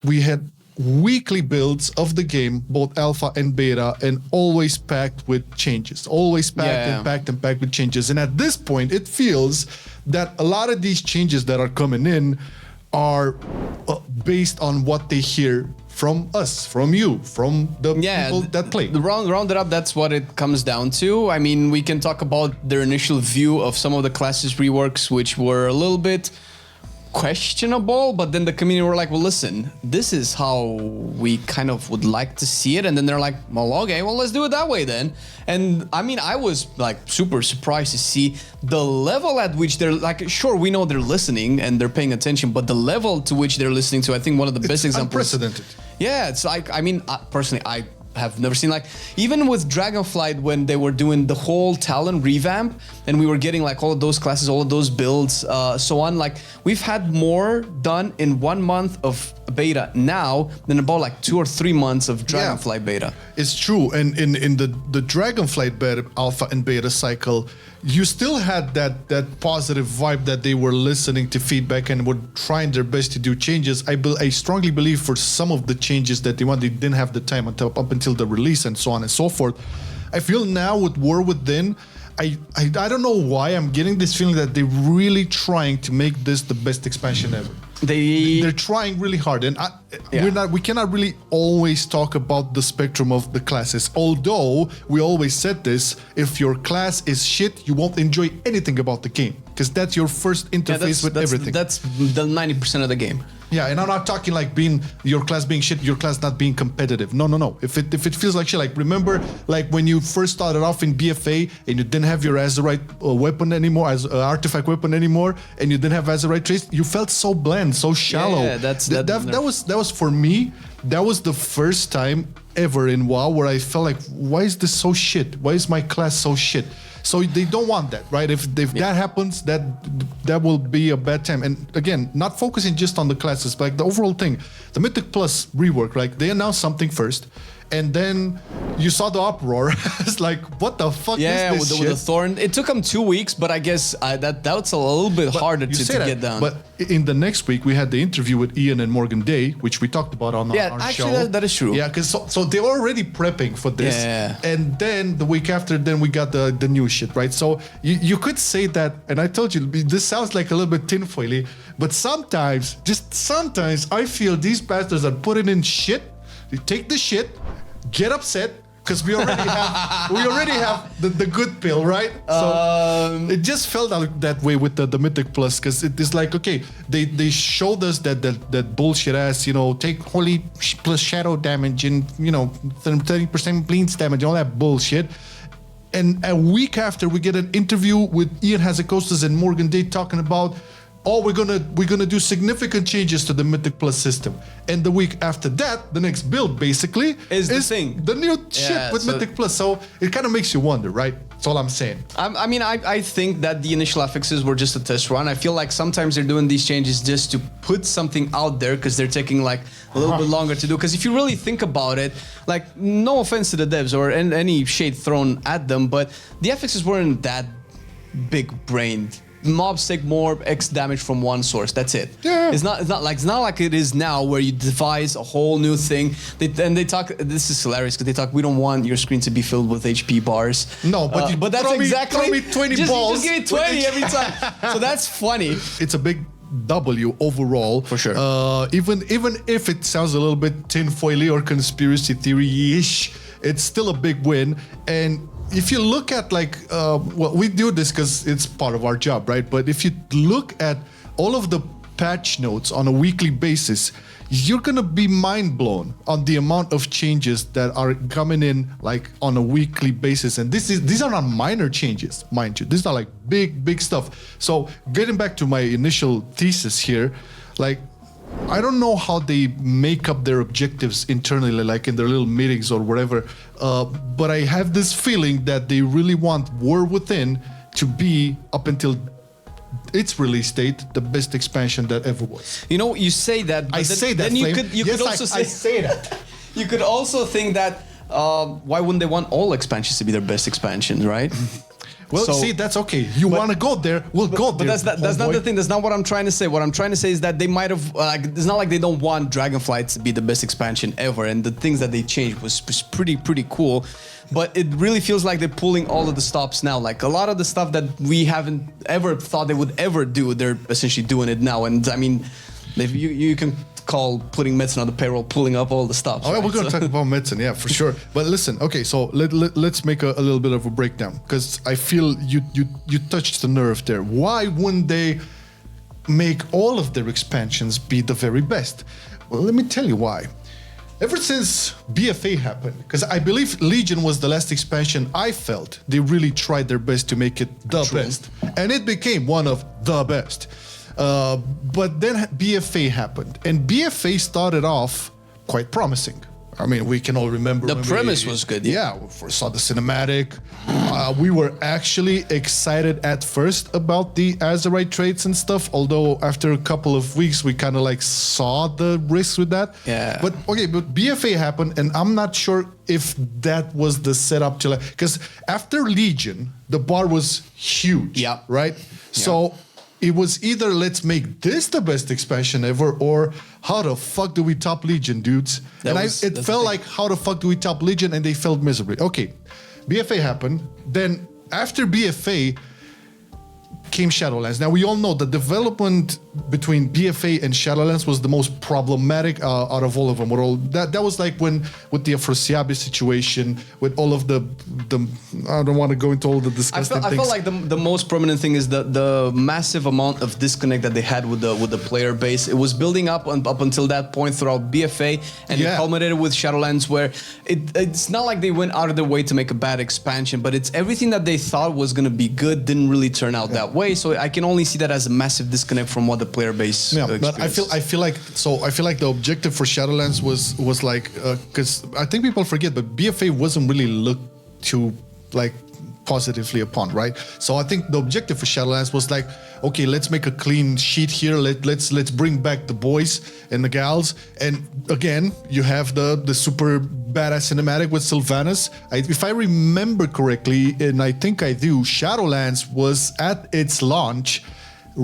we had weekly builds of the game, both alpha and beta, and always packed with changes, always packed with changes. And at this point, it feels that a lot of these changes that are coming in are based on what they hear from us, from you, from the people that play. Round it up, that's what it comes down to. I mean, we can talk about their initial view of some of the classes reworks, which were a little bit questionable, but then the community were like, well, listen, this is how we kind of would like to see it. And then they're like, well, okay, well, let's do it that way then. And I mean, I was like super surprised to see the level at which they're like, sure, we know they're listening and they're paying attention, but the level to which they're listening to, I think one of the best examples. Unprecedented. Yeah, it's like, I mean, personally, I have never seen, like, even with Dragonflight, when they were doing the whole Talon revamp and we were getting like all of those classes, all of those builds, so on, like we've had more done in 1 month of beta now than about like 2 or 3 months of Dragonflight beta. It's true. And in the Dragonflight beta, alpha and beta cycle, you still had that positive vibe that they were listening to feedback and were trying their best to do changes. I strongly believe for some of the changes that they want, they didn't have the time up until the release and so on and so forth. I feel now with War Within, I don't know why I'm getting this feeling that they're really trying to make this the best expansion ever. They're trying really hard, and we cannot really always talk about the spectrum of the classes. Although we always said this, if your class is shit, you won't enjoy anything about the game, because that's your first interface with everything. That's the 90% of the game. Yeah, and I'm not talking like your class being shit, your class not being competitive. No. If it feels like shit, like remember, like when you first started off in BFA and you didn't have your Azerite weapon anymore, as artifact weapon anymore, and you didn't have Azerite trace, you felt so bland, so shallow. Yeah, that was for me. That was the first time ever in WoW where I felt like, why is this so shit? Why is my class so shit? So they don't want that, right? If that happens, that will be a bad time. And again, not focusing just on the classes, but like the overall thing, the Mythic Plus rework, like they announced something first, and then you saw the uproar. It's like, what the fuck is this shit? With the Thorn. It took them 2 weeks, but I guess that's a little bit harder to get down. But in the next week, we had the interview with Ian and Morgan Day, which we talked about on our show. Yeah, actually, that is true. Yeah, because so they're already prepping for this. Yeah. And then the week after, then we got the new shit, right? So you could say that, and I told you, this sounds like a little bit tinfoily, but sometimes, just sometimes, I feel these bastards are putting in shit. They take the shit, get upset, because we already have the good pill, right? So it just felt like that way with the Mythic Plus, because it is like, okay, they showed us that bullshit ass, take holy plus shadow damage and 30% bleeds damage, all that bullshit. And a week after, we get an interview with Ian Hazekostas and Morgan Day talking about, we're gonna do significant changes to the Mythic Plus system. And the week after that, the next build basically is the new shit with Mythic Plus. So it kind of makes you wonder, right? That's all I'm saying. I think that the initial affixes were just a test run. I feel like sometimes they're doing these changes just to put something out there because they're taking like a little bit longer to do. Because if you really think about it, like, no offense to the devs or any shade thrown at them, but the affixes weren't that big-brained. Mobs take more X damage from one source. That's it. Yeah. It's not like it is now where you devise a whole new thing. They talk. This is hilarious because they talk. We don't want your screen to be filled with HP bars. No, but that's exactly. Throw me 20 balls. Just give me 20 every time. So that's funny. It's a big W overall, for sure. Even if it sounds a little bit tinfoily or conspiracy theory-ish, it's still a big win. And if you look at we do this because it's part of our job, right? But if you look at all of the patch notes on a weekly basis, you're gonna be mind blown on the amount of changes that are coming in like on a weekly basis. And these are not minor changes, mind you. These are like big stuff. So getting back to my initial thesis here, like, I don't know how they make up their objectives internally, like in their little meetings or whatever, but I have this feeling that they really want War Within to be, up until its release date, the best expansion that ever was. You say that. I say that. Then you could also I say that. You could also think that why wouldn't they want all expansions to be their best expansions, right? Well, So- see, that's okay. You want to go there, we'll go But there. that's not homeboy. the thing. That's not what I'm trying to say. What I'm trying to say is that they might have. It's not like they don't want Dragonflight to be the best expansion ever, and the things that they changed was pretty cool. But it really feels like they're pulling all of the stops now. Like a lot of the stuff that we haven't ever thought they would ever do, they're essentially doing it now. And I mean, you can call putting Metzen on the payroll, pulling up all the stops. Oh, yeah, right? we're going to So- talk about Metzen, yeah, for sure. But listen, okay, so let's make a little bit of a breakdown because I feel you touched the nerve there. Why wouldn't they make all of their expansions be the very best? Well, let me tell you why. Ever since BFA happened, because I believe Legion was the last expansion I felt they really tried their best to make it the best. And it became one of the best. But then BFA happened, and BFA started off quite promising. I mean, we can all remember The when premise was good, Yeah, we first saw the cinematic. We were actually excited at first about the Azerite traits and stuff. Although after a couple of weeks, we kind of like saw the risks with that. Yeah. But okay, but BFA happened, and I'm not sure if that was the setup to like, because after Legion, the bar was huge. Yeah. Right. So it was either let's make this the best expansion ever, or how the fuck do we top Legion, dudes? That's It the felt thing. like how the fuck do we top Legion, and they failed miserably. Okay, BFA happened. Then after BFA came Shadowlands. Now we all know the development between BFA and Shadowlands was the most problematic out of all of them. That was like when with the Afrosiabi situation, with all of the I don't want to go into all the disgusting I things. felt like the most prominent thing is the massive amount of disconnect that they had with the player base. It was building up until that point throughout BFA, and it culminated with Shadowlands, where it's not like they went out of their way to make a bad expansion, but it's everything that they thought was going to be good didn't really turn out that way. So I can only see that as a massive disconnect from what the player base. Yeah, but I feel like the objective for Shadowlands was like because I think people forget, but BFA wasn't really looked to like positively upon, right? So I think the objective for Shadowlands was like, okay, let's make a clean sheet here. Let's bring back the boys and the gals. And again, you have the super badass cinematic with Sylvanas. If I remember correctly, and I think I do, Shadowlands was at its launch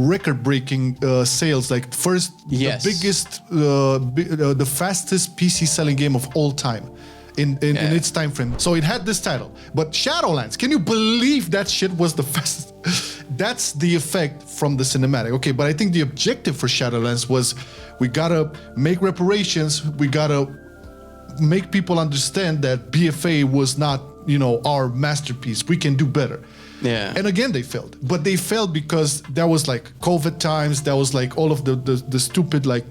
record-breaking sales, like first, Yes. the biggest, the fastest PC selling game of all time in its time frame. So it had this title. But Shadowlands, can you believe that shit was the fastest? That's the effect from the cinematic. Okay, but I think the objective for Shadowlands was we gotta make reparations, we gotta make people understand that BFA was not, our masterpiece. We can do better. Yeah. And again, they failed. But they failed because that was like COVID times. That was like all of the stupid, like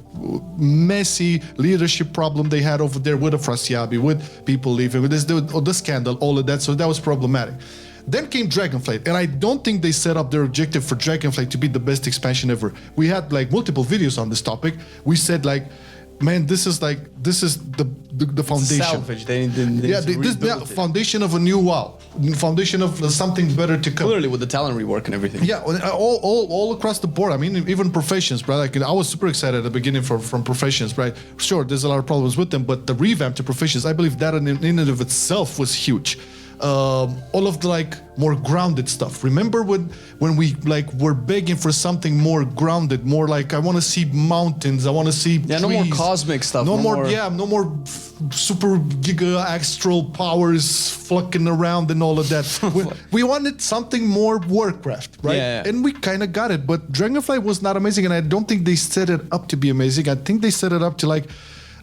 messy leadership problem they had over there with Afrasiabi, with people leaving, with the scandal, all of that. So that was problematic. Then came Dragonflight, and I don't think they set up their objective for Dragonflight to be the best expansion ever. We had like multiple videos on this topic. We said like, man, this is the foundation. Salvage. They rebuild it. Foundation of a new WoW, foundation of something better to come. Clearly with the talent rework and everything. Yeah, all across the board. I mean, even Professions, right? Like I was super excited at the beginning from Professions, right? Sure, there's a lot of problems with them, but the revamp to Professions, I believe that in and of itself was huge. All of the like more grounded stuff. Remember when we like were begging for something more grounded, more like I want to see mountains, I want to see trees. No more cosmic stuff. No more super giga astral powers flocking around and all of that. we wanted something more Warcraft, right? Yeah. And we kind of got it. But Dragonflight was not amazing, and I don't think they set it up to be amazing. I think they set it up to like,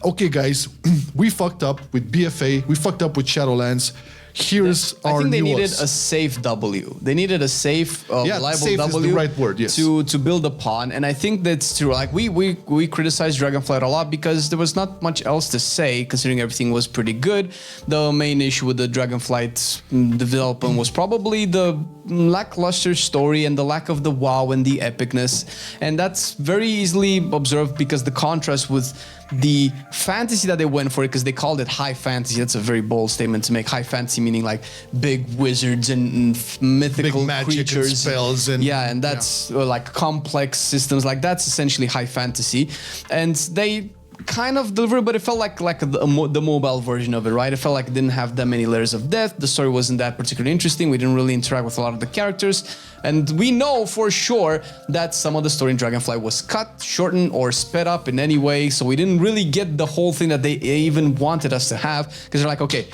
okay, guys, we fucked up with BFA, we fucked up with Shadowlands. Here's our I think they new needed us. a safe W. They needed a safe, reliable safe W is the right word, yes. to build upon. And I think that's true. Like we criticized Dragonflight a lot because there was not much else to say, considering everything was pretty good. The main issue with the Dragonflight development was probably the lackluster story and the lack of the wow and the epicness. And that's very easily observed because the contrast with the fantasy that they went for it, because they called it high fantasy. That's a very bold statement to make. High fantasy meaning like big wizards and mythical Big magic creatures, and spells, and and that's like complex systems. Like that's essentially high fantasy, and they kind of delivery, but it felt like the mobile version of it, right? It felt like it didn't have that many layers of depth. The story wasn't that particularly interesting. We didn't really interact with a lot of the characters. And we know for sure that some of the story in Dragonflight was cut, shortened, or sped up in any way. So we didn't really get the whole thing that they even wanted us to have, because they're like, okay,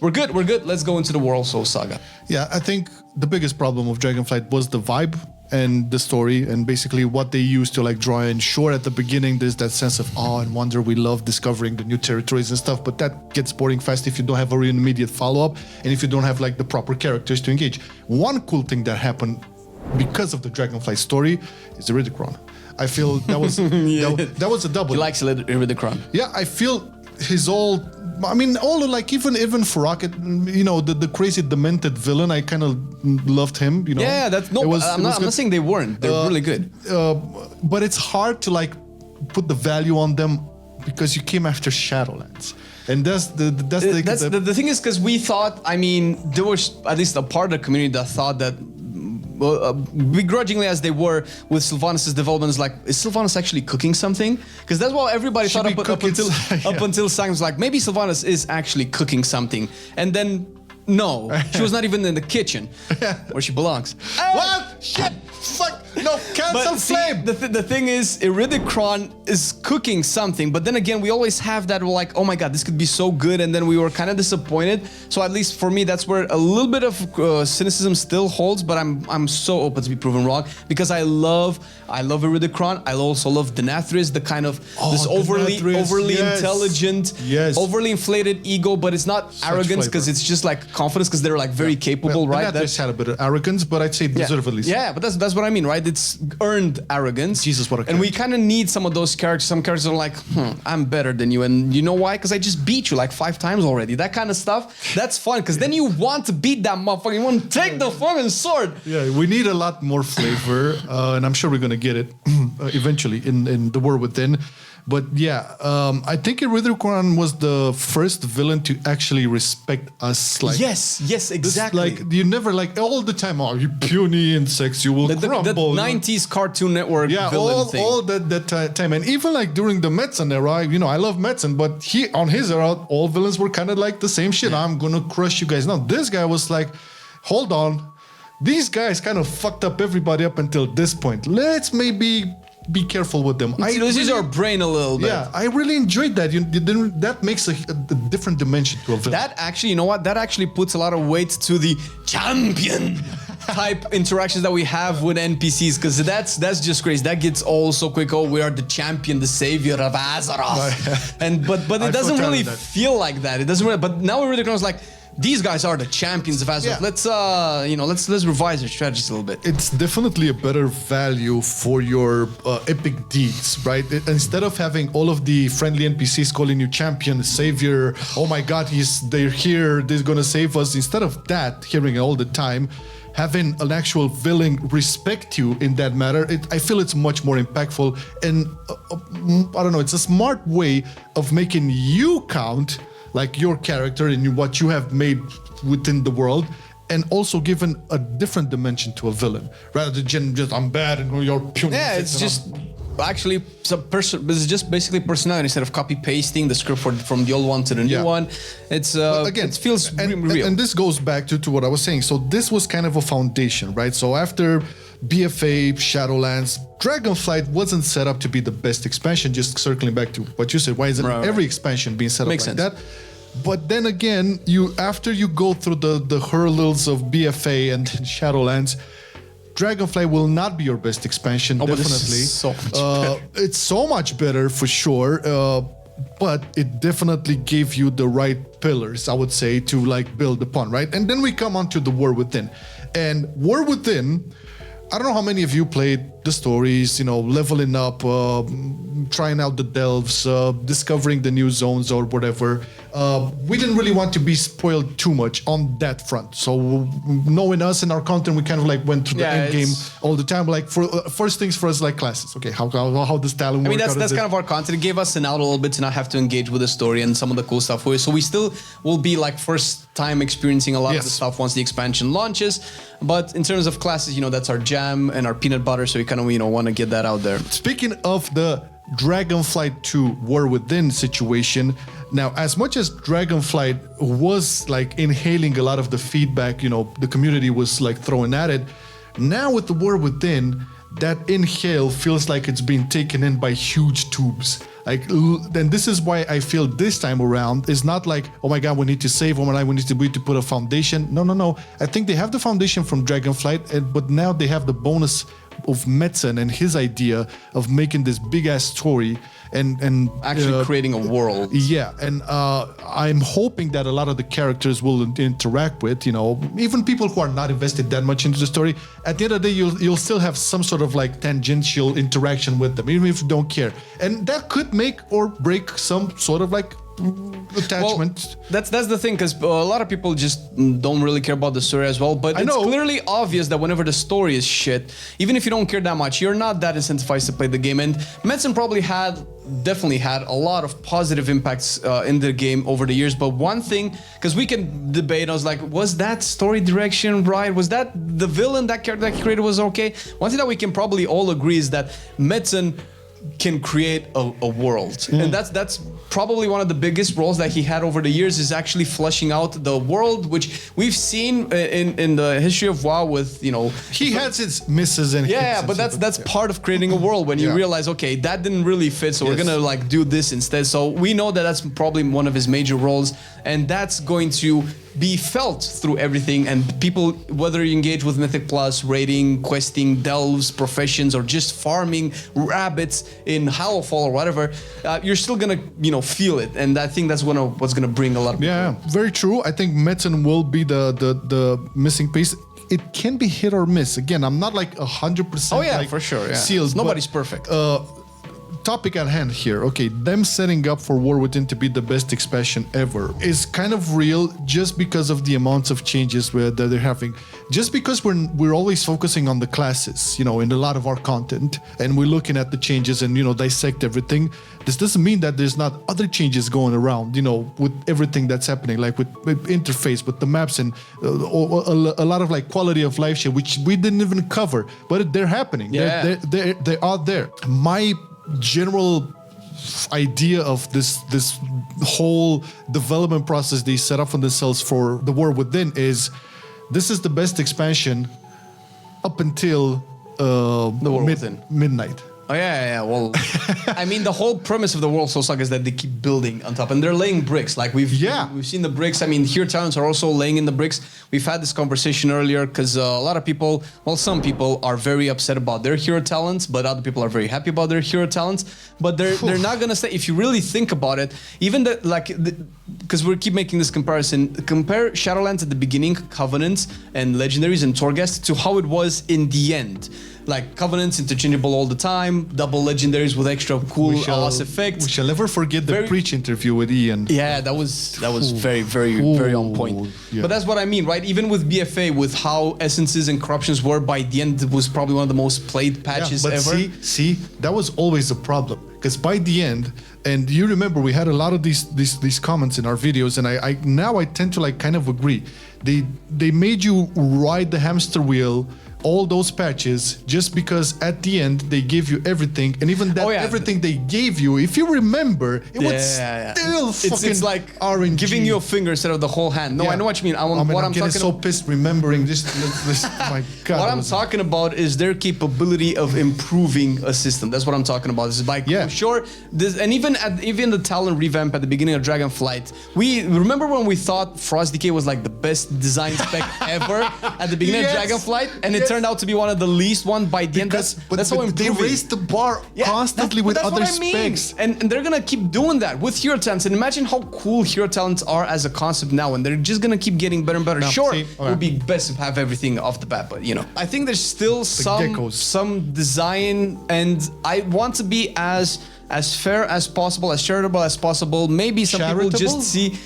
we're good, let's go into the World Soul Saga. Yeah, I think the biggest problem of Dragonflight was the vibe and the story, and basically what they used to like draw in. Sure, at the beginning there's that sense of awe and wonder. We love discovering the new territories and stuff, but that gets boring fast if you don't have a real immediate follow-up and if you don't have like the proper characters to engage. One cool thing that happened because of the Dragonflight story is the Iridicron. I feel that was that was a double. He likes Iridicron. Yeah, I feel his all like even for Rocket, the crazy demented villain, I kind of loved him. Yeah, that's no. I'm not saying they weren't. They're really good. But it's hard to like put the value on them because you came after Shadowlands, and the thing is, because we thought, there was at least a part of the community that thought that. Begrudgingly as they were with Sylvanas' developments, like, is Sylvanas actually cooking something? Because that's what everybody thought up until Sang was like, maybe Sylvanas is actually cooking something. And then, no, she was not even in the kitchen where she belongs. What? Shit! Fuck! No, cancel Flame! The thing is, Iridicron is cooking something, but then again, we always have that, we're like, oh my god, this could be so good, and then we were kind of disappointed. So at least for me, that's where a little bit of cynicism still holds, but I'm so open to be proven wrong, because I love Iridicron. I also love Denathris, the kind of this overly intelligent, overly inflated ego, but it's not arrogance, because it's just like confidence, because they're like very capable, right? Denathris had a bit of arrogance, but I'd say deservedly so. Yeah, but that's what I mean, right? It's earned arrogance. Jesus, what a character. And we kind of need some of those characters. Some characters are like, I'm better than you. And you know why? Because I just beat you like 5 times already. That kind of stuff, that's fun. Because then you want to beat that motherfucker. You want to take the fucking sword. Yeah, we need a lot more flavor. And I'm sure we're going to get it eventually in The War Within. But yeah, I think Iridicron was the first villain to actually respect us. Like, yes, exactly. Like, you never like all the time, oh, you puny insects, you will crumble. The 90s Cartoon Network villain thing. all that time. And even like during the Metzen era, I love Metzen, but on his era, all villains were kind of like the same shit. I'm going to crush you guys. Now, this guy was like, hold on. These guys kind of fucked up everybody up until this point. Let's maybe be careful with them. Let's use our brain a little bit. Yeah, I really enjoyed that. That makes a different dimension to a villain. That actually, you know what? That actually puts a lot of weight to the champion type interactions that we have with NPCs, because that's just crazy. That gets all so quick. Oh, we are the champion, the savior of Azeroth. But it doesn't really feel like that. It doesn't really. But now it really becomes like, these guys are the champions of Azeroth. Yeah. Let's revise our strategies a little bit. It's definitely a better value for your epic deeds, right? Instead of having all of the friendly NPCs calling you champion, savior, oh my god, they're here, they're gonna save us. Instead of that, hearing it all the time, having an actual villain respect you in that matter, I feel it's much more impactful. And I don't know, it's a smart way of making you count, like your character and what you have made within the world, and also given a different dimension to a villain, rather than just I'm bad and you're puny. Yeah, it's just actually it's just basically personality instead of copy pasting the script from the old one to the new one. It's again, it feels real. And this goes back to what I was saying. So this was kind of a foundation, right? So after BFA, Shadowlands, Dragonflight wasn't set up to be the best expansion. Just circling back to what you said, why isn't every expansion being set up like that? But then again, after you go through the hurdles of BFA and Shadowlands, Dragonflight will not be your best expansion, definitely. This is so much better. It's so much better for sure, but it definitely gave you the right pillars, I would say, to like build upon, right? And then we come on to the War Within. And War Within, I don't know how many of you played the stories, leveling up, trying out the delves, discovering the new zones or whatever. We didn't really want to be spoiled too much on that front. So knowing us and our content, we kind of like went through the end game all the time. Like for first things for us, like classes. Okay, how does talent work? I mean, that's kind of our content. It gave us an out a little bit to not have to engage with the story and some of the cool stuff. So we still will be like first time experiencing a lot of the stuff once the expansion launches. But in terms of classes, that's our jam and our peanut butter. So we kind of want to get that out there. Speaking of the Dragonflight 2 War Within situation. Now, as much as Dragonflight was like inhaling a lot of the feedback, the community was like throwing at it, now with the War Within, that inhale feels like it's being taken in by huge tubes. Then this is why I feel this time around is not like, oh my God, we need to save, oh my God, we need to put a foundation. No. I think they have the foundation from Dragonflight, but now they have the bonus of Metzen and his idea of making this big ass story and actually creating a world. Yeah, and I'm hoping that a lot of the characters will interact with, even people who are not invested that much into the story. At the end of the day, you'll still have some sort of like tangential interaction with them, even if you don't care, and that could make or break some sort of like attachment. Well, that's the thing, because a lot of people just don't really care about the story as well. But it's clearly obvious that whenever the story is shit, even if you don't care that much, you're not that incentivized to play the game. And Metzen probably definitely had a lot of positive impacts in the game over the years. But one thing, because we can debate, I was like, was that story direction right? Was that the villain, that character that he created was okay? One thing that we can probably all agree is that Metzen can create a world, and that's probably one of the biggest roles that he had over the years, is actually fleshing out the world, which we've seen in the history of WoW with he has its misses and hits but that's part of creating a world, when you realize, okay, that didn't really fit, so we're gonna like do this instead. So we know that that's probably one of his major roles, and that's going to be felt through everything. And people, whether you engage with Mythic Plus, raiding, questing, delves, professions, or just farming rabbits in Hallowfall or whatever, you're still gonna feel it. And I think that's what's gonna bring a lot of people. Yeah, very true. I think Metzen will be the missing piece. It can be hit or miss. Again, I'm not like 100%. Oh yeah, for sure. Yeah. Seals. Nobody's perfect. Topic at hand here. Okay, them setting up for War Within to be the best expansion ever is kind of real, just because of the amounts of changes that they're having. Just because we're always focusing on the classes, in a lot of our content, and we're looking at the changes and dissect everything. This doesn't mean that there's not other changes going around, with everything that's happening, like with interface, with the maps, and a lot of like quality of life shit, which we didn't even cover, but they're happening. Yeah. They are there. My general idea of this whole development process they set up for themselves for the War Within is, this is the best expansion up until the War Within midnight. Oh yeah. Well, I mean, the whole premise of the World Soul Saga is that they keep building on top, and they're laying bricks. Like we've seen the bricks. I mean, here talents are also laying in the bricks. We've had this conversation earlier, because a lot of people, some people are very upset about their hero talents, but other people are very happy about their hero talents. But they're not gonna say, if you really think about it, even because we keep making this comparison. Compare Shadowlands at the beginning, Covenants and Legendaries and Torghast, to how it was in the end. Like Covenants interchangeable all the time, double Legendaries with extra cool loss effects. We shall never forget the Preach interview with Ian. Yeah, that was very, very on point. Yeah. But that's what I mean, right? Even with BFA, with how essences and corruptions were, by the end, it was probably one of the most played patches ever. See, that was always a problem, because by the end, and you remember we had a lot of these comments in our videos, and I now tend to like kind of agree. They made you ride the hamster wheel all those patches just because at the end they gave you everything, and even that everything they gave you, if you remember, it was still fucking it's like RNG. Giving you a finger instead of the whole hand. No, I know what you mean. I'm getting so pissed remembering this. My God. What I'm talking about is their capability of improving a system. That's what I'm talking about. This is like, sure, and even the talent revamp at the beginning of Dragonflight, we remember when we thought Frost Decay was like the best design spec ever at the beginning of Dragonflight, and it turned out to be one of the least one by the end. That's how improving. They raised the bar constantly with other specs. And they're gonna keep doing that with hero talents. And imagine how cool hero talents are as a concept now, and they're just gonna keep getting better and better. It would be best to have everything off the bat, but I think there's still some design, and I want to be as fair as possible, as charitable as possible. Maybe some people just see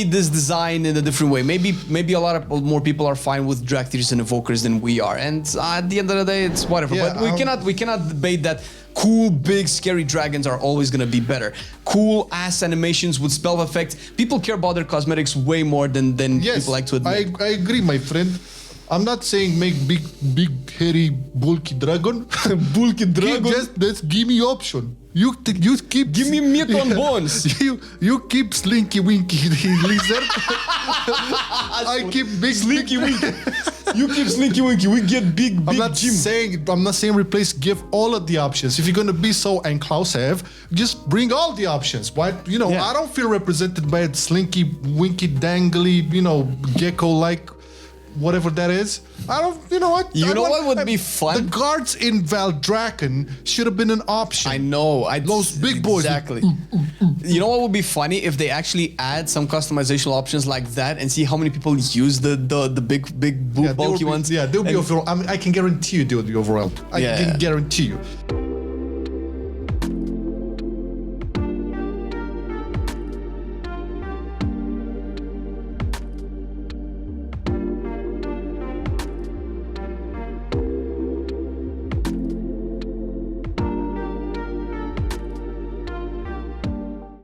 this design in a different way. Maybe a lot of more people are fine with drag theaters and evokers than we are, and at the end of the day, it's whatever. But we cannot debate that cool, big, scary dragons are always gonna be better. Cool ass animations with spell effects. People care about their cosmetics way more than people like to admit. I agree, my friend. I'm not saying make big, hairy, bulky dragon. Bulky dragon. Just give me option. You keep Give me meat on bones. You keep Slinky Winky lizard. I keep big Slinky Winky. You keep Slinky Winky. We get big I'm not Jim. saying replace. Give all of the options. If you're gonna be so inclusive, just bring all the options. Why? Yeah. I don't feel represented by a Slinky Winky dangly, gecko like. Whatever that is, I don't. What? What would be fun? The guards in Valdraken should have been an option. I know. Those big boys. Exactly. You know what would be funny if they actually add some customization options like that and see how many people use the big bulky ones. Yeah, they'll be overall. I can guarantee you they will be overall. I can guarantee you.